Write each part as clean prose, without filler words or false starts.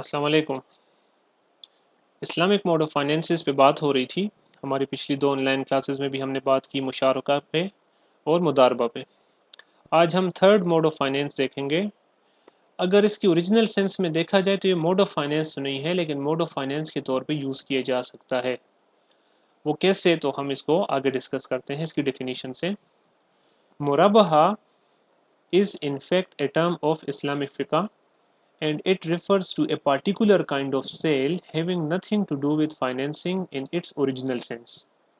अस्सलाम वालेकुम। Islamic mode of finances पे बात हो रही थी। हमारी पिछली 2 ऑनलाइन क्लासेस में भी हमने बात की मुशारका पे और मुदारबा पे। आज हम थर्ड मोड ऑफ़ फाइनेंस देखेंगे। अगर इसकी ओरिजिनल सेंस में देखा जाए तो ये मोड ऑफ़ फाइनेंस तो नहीं है, लेकिन मोड ऑफ़ फाइनेंस के तौर पे यूज़ किया जा सकता है। वो कैसे, तो हम इसको आगे डिस्कस करते हैं इसकी डेफिनिशन से। मुराबहा is in fact a term of Islamic fiqh and it refers to a particular kind of sale having nothing to do with financing in its original sense।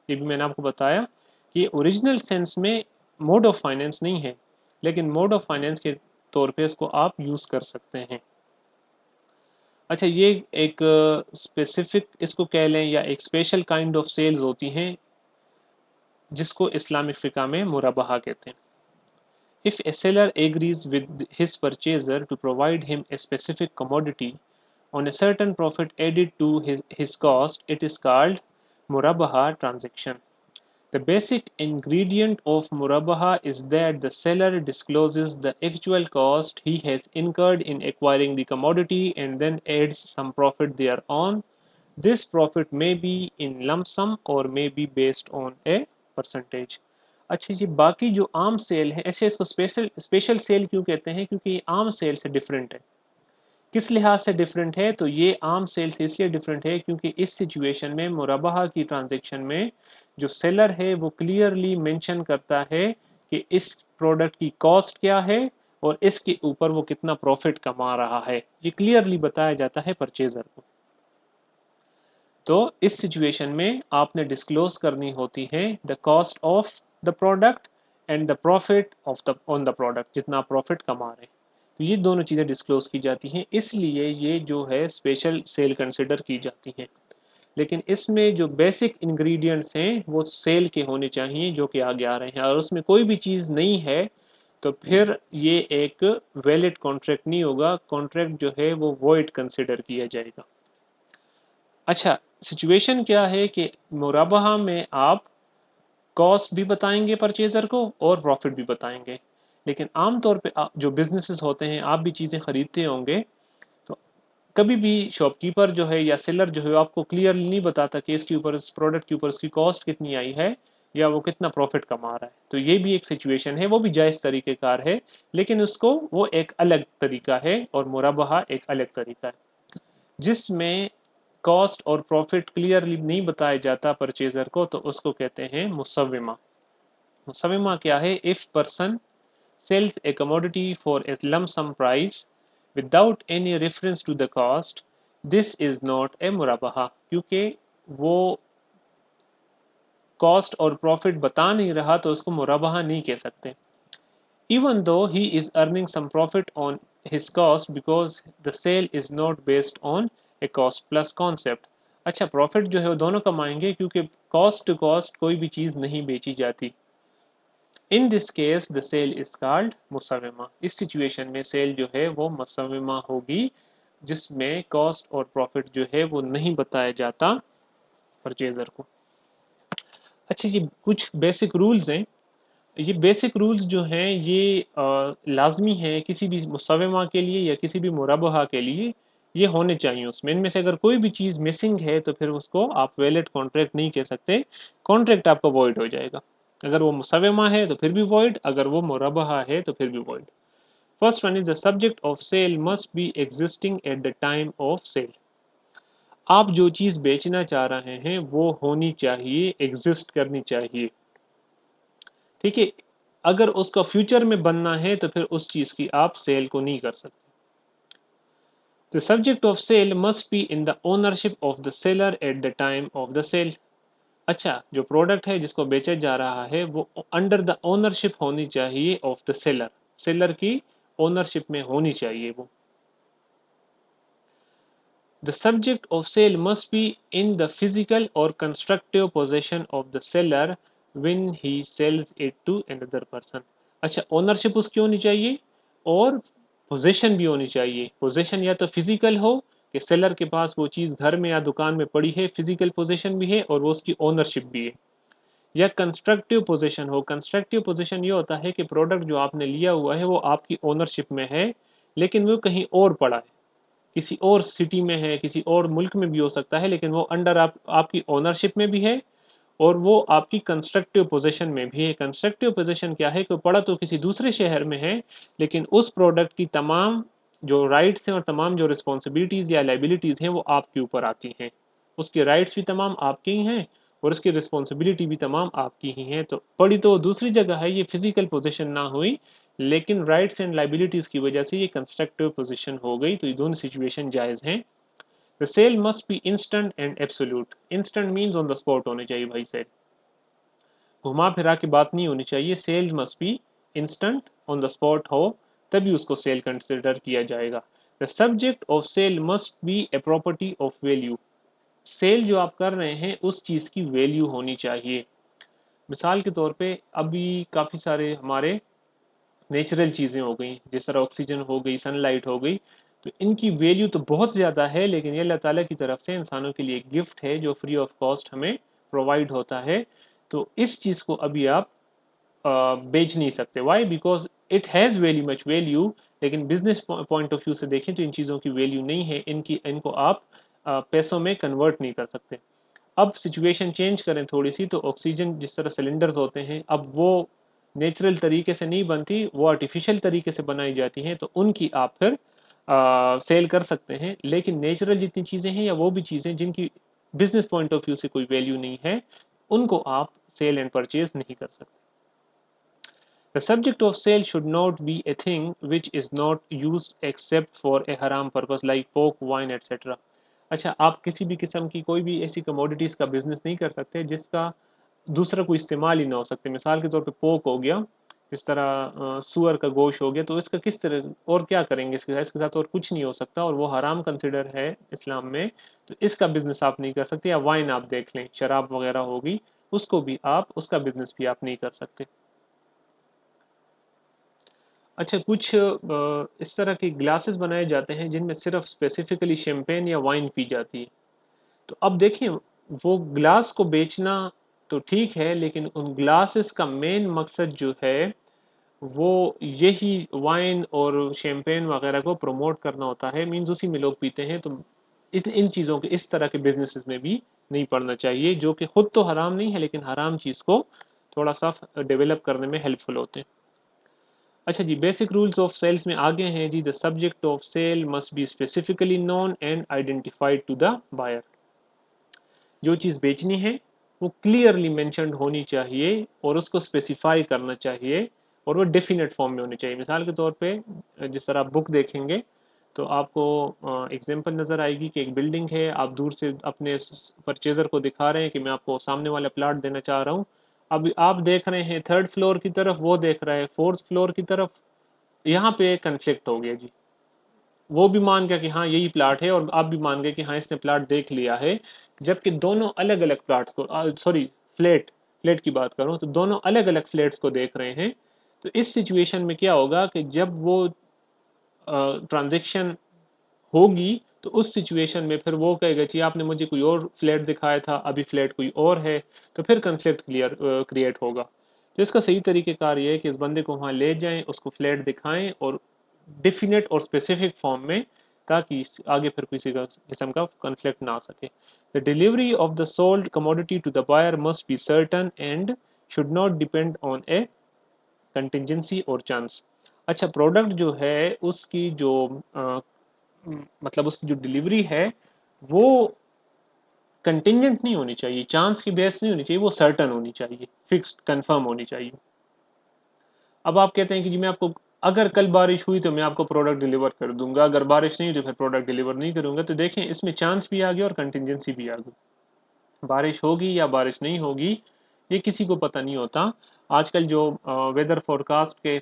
ये भी मैंने आपको बताया कि ओरिजिनल सेंस में मोड ऑफ फाइनेंस नहीं है, लेकिन मोड ऑफ फाइनेंस के तौर पे इसको आप यूज़ कर सकते हैं। अच्छा, ये एक स्पेसिफिक इसको कह लें या एक स्पेशल काइंड ऑफ सेल्स होती हैं जिसको इस्लामिक फ़िक़्ह में मुराबहा कहते हैं। If a seller agrees with his purchaser to provide him a specific commodity on a certain profit added to his cost, it is called murabaha transaction. The basic ingredient of murabaha is that the seller discloses the actual cost he has incurred in acquiring the commodity and then adds some profit thereon. This profit may be in lump sum or may be based on a percentage. अच्छा, ये बाकी जो आम cell है, ऐसे इसको special special cell क्यों कहते हैं? क्योंकि ये आम सेल से डिफरेंट है। किस लिहाज से डिफरेंट है? तो ये आम सेल से इसलिए डिफरेंट है क्योंकि इस सिचुएशन में मुराबाहा की ट्रांजैक्शन में जो सेलर है वो क्लियरली मेंशन करता है कि इस प्रोडक्ट की कॉस्ट क्या है और इसके ऊपर वो कितना प्रॉफिट कमा रहा है। ये क्लियरली बताया जाता है परचेजर को। तो इस सिचुएशन में आपने डिस्क्लोज करनी होती है the cost of the product and the profit of the on the product, जितना आप प्रॉफिट कमा रहे हैं। तो ये दोनों चीज़ें डिस्क्लोज की जाती हैं, इसलिए ये जो है स्पेशल सेल कंसिडर की जाती हैं। लेकिन इसमें जो बेसिक इंग्रेडिएंट्स हैं वो सेल के होने चाहिए जो कि आगे आ रहे हैं, और उसमें कोई भी चीज़ नहीं है तो फिर ये एक वैलिड कॉन्ट्रैक्ट नहीं होगा। कॉन्ट्रैक्ट जो है वो वॉइड कंसिडर किया जाएगा। अच्छा, सिचुएशन क्या है कि मुराबाहा में आप कॉस्ट भी बताएंगे परचेज़र को और प्रॉफिट भी बताएंगे। लेकिन आम तौर पे जो बिजनेसेस होते हैं, आप भी चीज़ें खरीदते होंगे, तो कभी भी शॉपकीपर जो है या सेलर जो है आपको क्लियरली नहीं बताता कि इसके ऊपर, इस प्रोडक्ट के ऊपर उसकी कॉस्ट कितनी आई है या वो कितना प्रॉफिट कमा रहा है। तो ये भी एक सिचुएशन है, वो भी जायज़ तरीक़ेकार है, लेकिन उसको वो एक अलग तरीका है और मुराबाहा एक अलग तरीका है जिसमें कॉस्ट और प्रॉफिट क्लियरली नहीं बताया जाता परचेजर को, तो उसको कहते हैं मुसव्विमा। मुसव्विमा क्या है? If person sells a commodity for a lump sum price without any reference to the cost, this is not a मुराबाहा, क्योंकि वो कॉस्ट और प्रॉफिट बता नहीं रहा तो उसको मुराबाहा नहीं कह सकते। Even though he is earning some profit on his cost because the sale is not based on a cost plus concept। अच्छा, प्रॉफिट जो है वो दोनों कमाएंगे क्योंकि कॉस्ट टू कॉस्ट कोई भी चीज़ नहीं बेची जाती। In this case the sale is called मुसव्विमा। इस सिचुएशन में सेल जो है वो मुसव्विमा होगी जिसमें कॉस्ट और प्रॉफिट जो है वो नहीं बताया जाता परचेजर को। अच्छा, ये कुछ बेसिक रूल्स हैं। ये बेसिक रूल्स जो हैं ये लाज़मी है किसी भी मुसव्विमा के लिए या किसी भी मुरबहा के लिए, ये होने चाहिए उसमें। इनमें से अगर कोई भी चीज़ मिसिंग है तो फिर उसको आप वैलिड कॉन्ट्रैक्ट नहीं कह सकते, कॉन्ट्रैक्ट आपका वॉइड हो जाएगा। अगर वो मुसव्विमा है तो फिर भी वॉइड, अगर वो मुरबहा है तो फिर भी void. First one is the subject of sale must be existing at the time of sale. आप जो चीज़ बेचना चाह रहे हैं वो होनी चाहिए, एग्जिस्ट करनी चाहिए। ठीक है, अगर उसका फ्यूचर में बनना है तो फिर उस चीज़ की आप सेल को नहीं कर सकते। The subject of sale must be in the ownership of the seller at the time of the sale. अच्छा, जो प्रोडक्ट है जिसको बेचा जा रहा है वो अंडर द ओनरशिप होनी चाहिए ऑफ द सेलर, सेलर की ओनरशिप में होनी चाहिए वो। The subject of sale must be in the physical और constructive possession of the seller when he sells it to another person. अच्छा, ओनरशिप उसकी होनी चाहिए और पोजेशन भी होनी चाहिए। पोजेशन या तो फिजिकल हो कि सेलर के पास वो चीज़ घर में या दुकान में पड़ी है, फिजिकल पोजेशन भी है और वो उसकी ओनरशिप भी है। या कंस्ट्रक्टिव पोजीशन हो। कंस्ट्रक्टिव पोजीशन ये होता है कि प्रोडक्ट जो आपने लिया हुआ है वो आपकी ओनरशिप में है, लेकिन वो कहीं और पड़ा है। किसी और सिटी में है, किसी और मुल्क में भी हो सकता है, लेकिन वो अंडर आपकी ओनरशिप में भी है और वो आपकी कंस्ट्रक्टिव पोजीशन में भी है। कंस्ट्रक्टिव पोजीशन क्या है कि पड़ा तो किसी दूसरे शहर में है, लेकिन उस प्रोडक्ट की तमाम जो राइट्स हैं और तमाम जो रिस्पॉन्सिबिलिटीज़ या लाइबिलिटीज़ हैं वो आपके ऊपर आती हैं। उसके राइट्स भी तमाम आपके ही हैं और उसकी रिस्पॉन्सिबिलिटी भी तमाम आपकी ही हैं। तो पड़ी तो दूसरी जगह है, ये फिजिकल पोजीशन ना हुई, लेकिन राइट्स एंड लाइबिलिटीज़ की वजह से ये कंस्ट्रक्टिव पोजीशन हो गई। तो ये दोनों सिचुएशन जायज़ हैं। The sale must be instant and absolute. Instant means on the spot होने चाहिए भाई सेल, घुमा फिरा के बात नहीं होनी चाहिए। Sale must be instant on the spot हो, तभी उसको सेल कंसिडर किया जाएगा। The subject of sale must be a property of value. Sale जो आप कर रहे हैं उस चीज़ की वैल्यू होनी चाहिए। मिसाल के तौर पे अभी काफ़ी सारे हमारे नेचुरल चीज़ें हो गई, जिस तरह ऑक्सीजन हो गई, सनलाइट हो गई, तो इनकी वैल्यू तो बहुत ज़्यादा है, लेकिन ये अल्लाह ताला की तरफ से इंसानों के लिए एक गिफ्ट है जो फ्री ऑफ कॉस्ट हमें प्रोवाइड होता है। तो इस चीज़ को अभी आप बेच नहीं सकते। Why? Because it has very much value, लेकिन बिजनेस पॉइंट ऑफ व्यू से देखें तो इन चीज़ों की वैल्यू नहीं है। इनको आप पैसों में कन्वर्ट नहीं कर सकते। अब सिचुएशन चेंज करें थोड़ी सी, तो ऑक्सीजन जिस तरह सिलेंडर्स होते हैं, अब वो नेचुरल तरीके से नहीं बनती, वो आर्टिफिशियल तरीके से बनाई जाती हैं, तो उनकी आप फिर सेल कर सकते हैं। लेकिन नेचुरल जितनी चीज़ें हैं या वो भी चीज़ें जिनकी बिजनेस पॉइंट ऑफ व्यू से कोई वैल्यू नहीं है, उनको आप सेल एंड परचेज नहीं कर सकते। The subject of sale should not be a thing which is not used except for a haram purpose like pork, wine, etc. अच्छा, आप किसी भी किस्म की कोई भी ऐसी कमोडिटीज़ का बिजनेस नहीं कर सकते जिसका दूसरा कोई इस्तेमाल ही ना हो सकते। मिसाल के तौर पे पोर्क हो गया, इस तरह सुअर का गोश्त हो गया, तो इसका किस तरह और क्या करेंगे इसके साथ और कुछ नहीं हो सकता और वो हराम कंसिडर है इस्लाम में। तो इसका बिजनेस आप नहीं कर सकते। या वाइन आप देख लें, शराब वगैरह होगी, उसको भी आप उसका बिजनेस भी आप नहीं कर सकते। अच्छा, कुछ इस तरह के ग्लासेस बनाए जाते हैं जिनमें सिर्फ स्पेसिफिकली शैंपेन या वाइन पी जाती है। तो अब देखें, वो ग्लास को बेचना तो ठीक है, लेकिन उन ग्लासेस का मेन मकसद जो है वो यही वाइन और शैंपेन वगैरह को प्रमोट करना होता है। मीन्स उसी में लोग पीते हैं। तो इन चीज़ों के इस तरह के बिजनेसेस में भी नहीं पड़ना चाहिए, जो कि खुद तो हराम नहीं है लेकिन हराम चीज़ को थोड़ा सा डेवलप करने में हेल्पफुल होते हैं। अच्छा जी, बेसिक रूल्स ऑफ सेल्स में आगे हैं जी। The subject of sale must be specifically known and identified to the buyer. जो चीज़ बेचनी है वो क्लियरली मेंशन्ड होनी चाहिए और उसको स्पेसिफाई करना चाहिए और वो डेफिनेट फॉर्म में होनी चाहिए। मिसाल के तौर पे जिस तरह आप बुक देखेंगे तो आपको एग्जांपल नज़र आएगी कि एक बिल्डिंग है, आप दूर से अपने परचेज़र को दिखा रहे हैं कि मैं आपको सामने वाला प्लाट देना चाह रहा हूँ। अब आप देख रहे हैं थर्ड फ्लोर की तरफ, वो देख रहा है फोर्थ फ्लोर की तरफ। यहाँ पे कन्फ्लिक्ट हो गया जी। वो भी मान गया कि हाँ यही प्लाट है और आप भी मान गए कि हाँ इसने प्लाट देख लिया है, जबकि दोनों अलग अलग प्लाट्स को, सॉरी, फ्लैट फ्लैट की बात करूं तो दोनों अलग अलग फ्लैट्स को देख रहे हैं। तो इस सिचुएशन में क्या होगा कि जब वो ट्रांजेक्शन होगी तो उस सिचुएशन में फिर वो कहेगा जी आपने मुझे कोई और फ्लैट दिखाया था, अभी फ्लैट कोई और है। तो फिर कन्फ्लिक्ट क्रिएट होगा। तो इसका सही तरीक़ेकार ये है कि इस बंदे को वहाँ ले जाएं, उसको फ्लैट दिखाएं और डेफिनेट और स्पेसिफिक फॉर्म में, ताकि आगे फिर किसी का किस्म का कन्फ्लिक्ट ना आ सके। The delivery of the sold commodity to the buyer must be certain and should not depend on a contingency or chance. अच्छा, प्रोडक्ट जो है उसकी जो मतलब उसकी जो डिलीवरी है वो कंटिजेंट नहीं होनी चाहिए, चांस की बेस नहीं होनी चाहिए, वो सर्टन होनी चाहिए, फिक्स्ड कंफर्म होनी चाहिए। अब आप कहते हैं कि जी मैं आपको, अगर कल बारिश हुई तो मैं आपको प्रोडक्ट डिलीवर कर दूंगा, अगर बारिश नहीं हुई तो फिर प्रोडक्ट डिलीवर नहीं करूंगा। तो देखें, इसमें चांस भी आ गया और कंटिजेंसी भी आ गई। बारिश होगी या बारिश नहीं होगी ये किसी को पता नहीं होता। आजकल जो वेदर फोरकास्ट के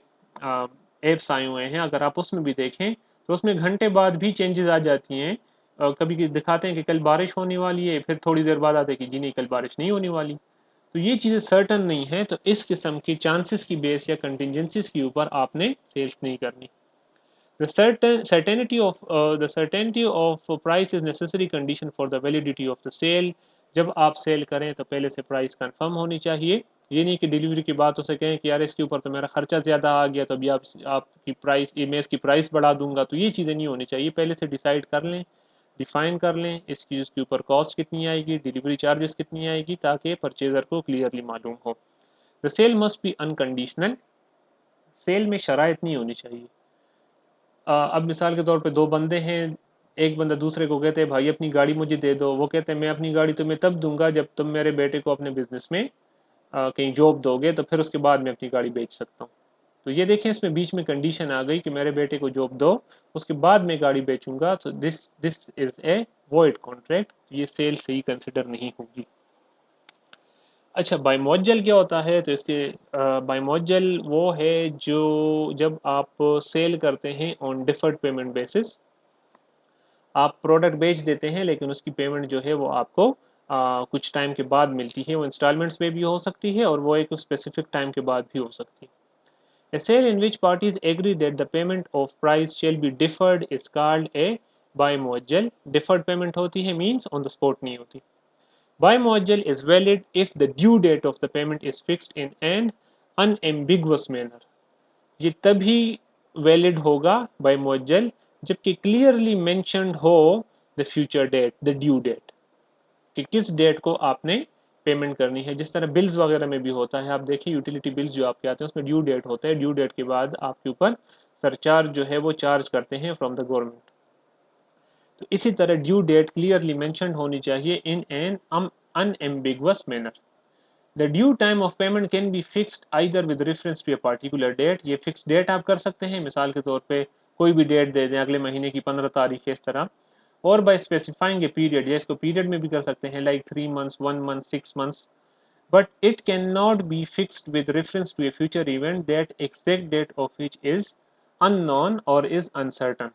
एप्स आए हुए हैं, अगर आप उसमें भी देखें तो उसमें घंटे बाद भी चेंजेस आ जाती हैं। कभी दिखाते हैं कि कल बारिश होने वाली है, फिर थोड़ी देर बाद आते हैं कि जी नहीं, कल बारिश नहीं होने वाली। तो ये चीज़ें सर्टन नहीं है, तो इस किस्म की चांसेस की बेस या कंटिजेंसीज के ऊपर आपने सेल्स नहीं करनी। The certainty of price is necessary condition for the validity of the sale. जब आप सेल करें तो पहले से प्राइस कंफर्म होनी चाहिए। ये नहीं कि डिलीवरी की बात उसे कहें कि यार इसके ऊपर तो मेरा खर्चा ज़्यादा आ गया, तो अभी आपकी प्राइस, ये मैं इसकी प्राइस बढ़ा दूंगा। तो ये चीज़ें नहीं होनी चाहिए, पहले से डिसाइड कर लें, डिफाइन कर लें इसकी, उसके ऊपर कॉस्ट कितनी आएगी, डिलीवरी चार्जेस कितनी आएगी, ताकि परचेजर को क्लियरली मालूम हो। The sale must be unconditional, sale में शराइत नहीं होनी चाहिए। अब मिसाल के तौर पे दो बंदे हैं, एक बंदा दूसरे को कहते हैं भाई अपनी गाड़ी मुझे दे दो, वो कहते हैं मैं अपनी गाड़ी तुम्हें तब दूंगा जब तुम मेरे बेटे को अपने बिजनेस में कहीं जॉब दोगे, तो फिर उसके बाद मैं अपनी गाड़ी बेच सकता हूँ। तो ये देखें, इसमें बीच में कंडीशन आ गई कि मेरे बेटे को जॉब दो, उसके बाद मैं गाड़ी बेचूंगा, तो this this is a void contract, ये सेल सही कंसिडर नहीं होगी। अच्छा, बायमॉडल क्या होता है? तो इसके बायमॉडल वो है जो जब आप सेल करते हैं ऑन डिफर्ड पेमेंट बेसिस, आप प्रोडक्ट बेच देते हैं लेकिन उसकी पेमेंट जो है वो आपको कुछ टाइम के बाद मिलती है। वो इंस्टॉलमेंट्स पे भी हो सकती है और वो एक स्पेसिफिक टाइम के बाद भी हो सकती है। A sale in which parties agree that the payment of price shall be deferred is called a bimodal. Deferred payment होती है means on the spot नहीं होती। Bimodal is valid if the due date of the payment is fixed in an unambiguous manner. ये तभी valid होगा बाइमोडल जबकि clearly mentioned हो the future date, the due date, कि किस डेट को आपने पेमेंट करनी है। जिस तरह बिल्स वगैरह में भी होता है, आप देखिए यूटिलिटी बिल्स जो आपके आते हैं उसमें ड्यू डेट होता है, ड्यू डेट के बाद आपके ऊपर सरचार्ज जो है वो चार्ज करते हैं फ्रॉम द गवर्नमेंट। तो इसी तरह ड्यू डेट क्लियरली मेंशन्ड होनी चाहिए in an unambiguous manner. The due time of payment can be fixed either with reference to a particular date, ये फिक्स डेट आप कर सकते हैं, मिसाल के तौर पे कोई भी डेट दे दें, अगले महीने की 15 तारीख है इस तरह, और बाय स्पेसिफाइंग ए पीरियड, या इसको पीरियड में भी कर सकते हैं like 3 months, 1 month, 6 months, but it can not be fixed with reference to a future event that exact date of which is unknown or is uncertain.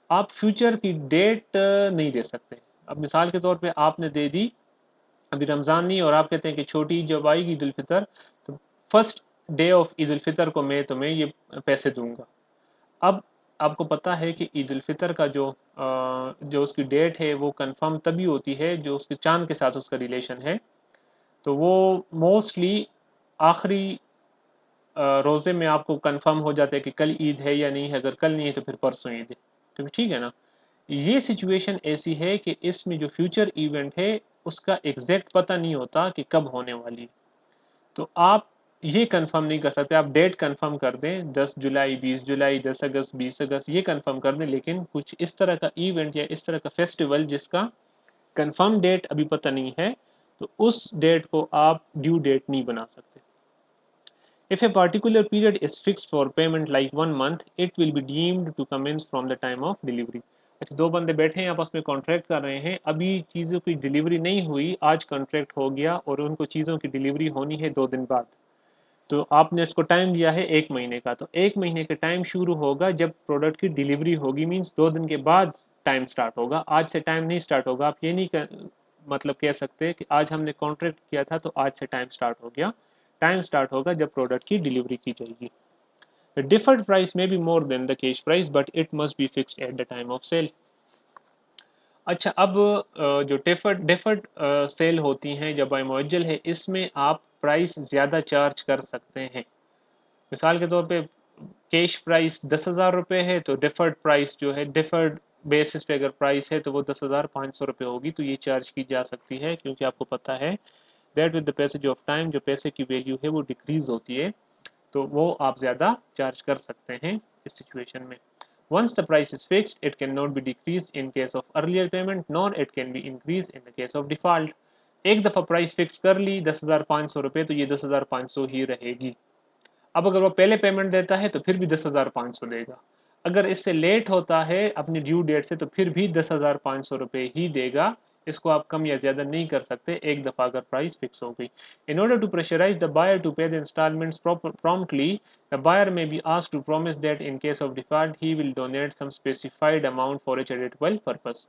आप future की date नहीं दे सकते। अब मिसाल के तौर पे आपने दे दी अभी रमज़ान नहीं, और आप कहते हैं कि छोटी जब आएगी ईद उल फितर, तो first day of Eid ul Fitr को मैं तुम्हें ये पैसे दूंगा। अब आपको पता है कि ईद उल फितर का जो उसकी डेट है वो कंफर्म तभी होती है जो उसके चांद के साथ उसका रिलेशन है। तो वो मोस्टली आखिरी रोज़े में आपको कंफर्म हो जाता है कि कल ईद है या नहीं है, अगर कल नहीं है तो फिर परसों ईद है। तो ठीक है ना। ये सिचुएशन ऐसी है कि इसमें जो फ्यूचर इवेंट है उसका एग्जैक्ट पता नहीं होता कि कब होने वाली है। तो आप ये कंफर्म नहीं कर सकते, आप डेट कंफर्म कर दें 10 जुलाई, 20 जुलाई, 10 अगस्त, 20 अगस्त, ये कंफर्म कर दें, लेकिन कुछ इस तरह का इवेंट या इस तरह का फेस्टिवल जिसका कंफर्म डेट अभी पता नहीं है, तो उस डेट को आप ड्यू डेट नहीं बना सकते। If a particular period is fixed for payment like 1 month, it will be deemed to commence from the time of delivery. अच्छा, दो बंदे बैठे हैं आपस में कॉन्ट्रैक्ट कर रहे हैं, अभी चीज़ों की डिलीवरी नहीं हुई, आज कॉन्ट्रैक्ट हो गया और उनको चीज़ों की डिलीवरी होनी है 2 दिन बाद। तो आपने उसको टाइम दिया है 1 महीने का, तो 1 महीने का टाइम शुरू होगा जब प्रोडक्ट की डिलीवरी होगी, मीन्स 2 दिन के बाद टाइम स्टार्ट होगा, आज से टाइम नहीं स्टार्ट होगा। आप ये नहीं मतलब कह सकते कि आज हमने कॉन्ट्रैक्ट किया था तो आज से टाइम स्टार्ट हो गया। टाइम स्टार्ट होगा जब प्रोडक्ट की डिलीवरी की जाएगी। The deferred price may be more than the cash price but it must be fixed at the time of sale. अच्छा, अब जो डिफर्ड डिफर्ड सेल होती हैं जब बायमॉडल है, इसमें आप प्राइस ज़्यादा चार्ज कर सकते हैं। मिसाल के तौर पे कैश प्राइस 10,000 रुपये है, तो डिफर्ड प्राइस जो है, डिफर्ड बेसिस पे अगर प्राइस है तो वो 10,500 रुपये होगी, तो ये चार्ज की जा सकती है, क्योंकि आपको पता है that with the passage of time जो पैसे की वैल्यू है वो डिक्रीज होती है, तो वो आप ज़्यादा चार्ज कर सकते हैं इस सिचुएशन में। Once the price is fixed, it cannot be decreased in case of earlier payment, nor it can be increased in the case of default. एक दफ़ा प्राइस फिक्स कर ली 10,500 रुपये, तो ये 10,500 ही रहेगी। अब अगर वो पहले पेमेंट देता है तो फिर भी 10,500 देगा। अगर इससे लेट होता है अपनी ड्यू डेट से, तो फिर भी 10,500 रुपये ही देगा। इसको आप कम या ज़्यादा नहीं कर सकते एक दफ़ा अगर प्राइस फिक्स हो गई। In order to pressurise the buyer to pay the instalments promptly, the buyer may be asked to promise that in case of default he will donate some specified amount for a charitable purpose.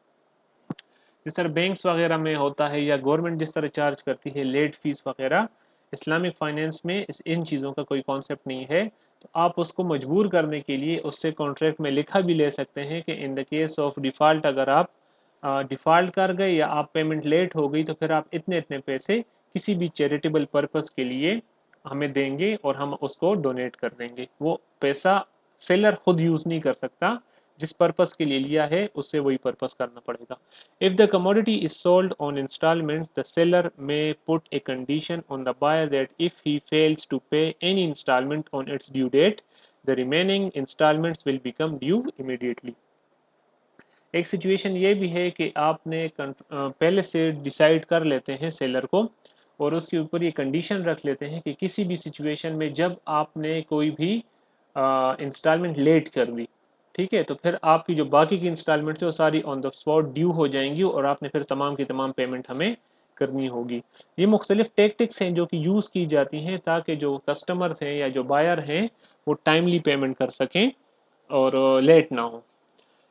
जिस तरह banks वगैरह में होता है या government जिस तरह charge करती है लेट फीस वगैरह, इस्लामिक फाइनेंस में इन चीज़ों का कोई कॉन्सेप्ट नहीं है। तो आप उसको मजबूर करने के लिए उससे कॉन्ट्रैक्ट में लिखा भी ले सकते हैं कि in the case of default, अगर आप डिफ़ॉल्ट कर गए या आप पेमेंट लेट हो गई, तो फिर आप इतने इतने पैसे किसी भी चैरिटेबल पर्पस के लिए हमें देंगे और हम उसको डोनेट कर देंगे। वो पैसा सेलर खुद यूज नहीं कर सकता, जिस पर्पस के लिए लिया है उससे वही पर्पस करना पड़ेगा। If the commodity is sold on instalments, the seller may put a condition on the buyer that if he fails to pay any instalment on its due date, the remaining instalments will become due immediately. एक situation ये भी है कि आपने पहले से decide कर लेते हैं सेलर को, और उसके ऊपर ये कंडीशन रख लेते हैं कि किसी भी सिचुएशन में जब आपने कोई भी इंस्टॉलमेंट लेट कर दी, ठीक है, तो फिर आपकी जो बाकी की इंस्टॉलमेंट्स है वो सारी ऑन द स्पॉट ड्यू हो जाएंगी और आपने फिर तमाम की तमाम पेमेंट हमें करनी होगी। ये मुख्तलिफ टेक्टिक्स हैं जो कि यूज़ की जाती हैं ताकि जो कस्टमर्स हैं या जो बायर हैं वो टाइमली पेमेंट कर सकें और लेट ना हो।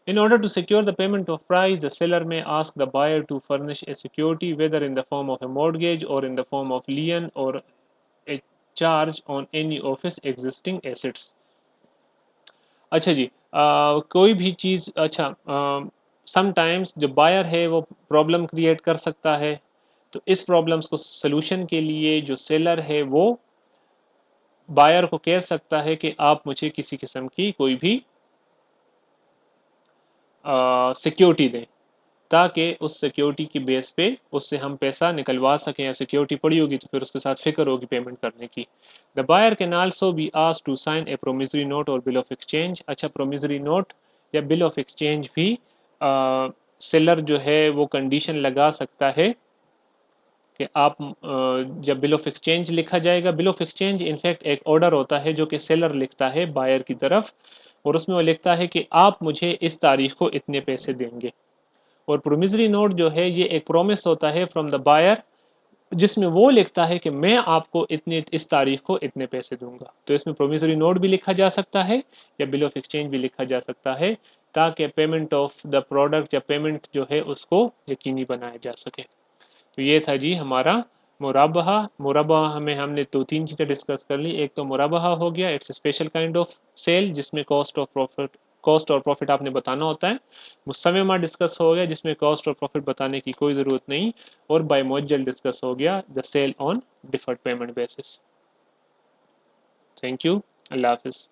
In order to secure the payment of price, the seller may ask the buyer to furnish a security, whether in the form of a mortgage or in the form of lien or a charge on any of his existing assets. अच्छा जी, कोई भी चीज़, अच्छा, sometimes जो buyer है वो problem create कर सकता है, तो इस प्रॉब्लम्स को सोल्यूशन के लिए जो सेलर है वो बायर को कह सकता है कि आप मुझे किसी किस्म की कोई भी सिक्योरिटी दें, ताकि उस सिक्योरिटी की बेस पे उससे हम पैसा निकलवा सकें, या सिक्योरिटी पड़ी होगी तो फिर उसके साथ फिक्र होगी पेमेंट करने की। The buyer can also be asked to sign a promissory note or bill of exchange. अच्छा, प्रोमिसरी नोट या बिल ऑफ एक्सचेंज भी सेलर जो है वो कंडीशन लगा सकता है कि आप जब बिल ऑफ एक्सचेंज लिखा जाएगा, बिल ऑफ एक्सचेंज इनफैक्ट एक ऑर्डर होता है जो कि सेलर लिखता है बायर की तरफ, और उसमें वो लिखता है कि आप मुझे इस तारीख को इतने पैसे देंगे। और प्रोमिसरी नोट जो है ये एक प्रॉमिस होता है फ्रॉम द बायर, जिसमें वो लिखता है कि मैं आपको इतने इस तारीख को इतने पैसे दूंगा। तो इसमें प्रोमिसरी नोट भी लिखा जा सकता है या बिल ऑफ एक्सचेंज भी लिखा जा सकता है, ताकि पेमेंट ऑफ द प्रोडक्ट या पेमेंट जो है उसको यकीनी बनाया जा सके। तो ये था जी हमारा मुराबहा। मुराबहा में हमने दो तीन चीज़ें डिस्कस कर ली। एक तो मुराबहा हो गया, it's special kind of sale जिसमें कॉस्ट और प्रॉफिट आपने बताना होता है। मुसम्मा डिस्कस हो गया जिसमें कॉस्ट और प्रॉफिट बताने की कोई ज़रूरत नहीं। और बाय मुअज्जल डिस्कस हो गया, the sale on deferred payment basis. Thank you. अल्लाह हाफिज़।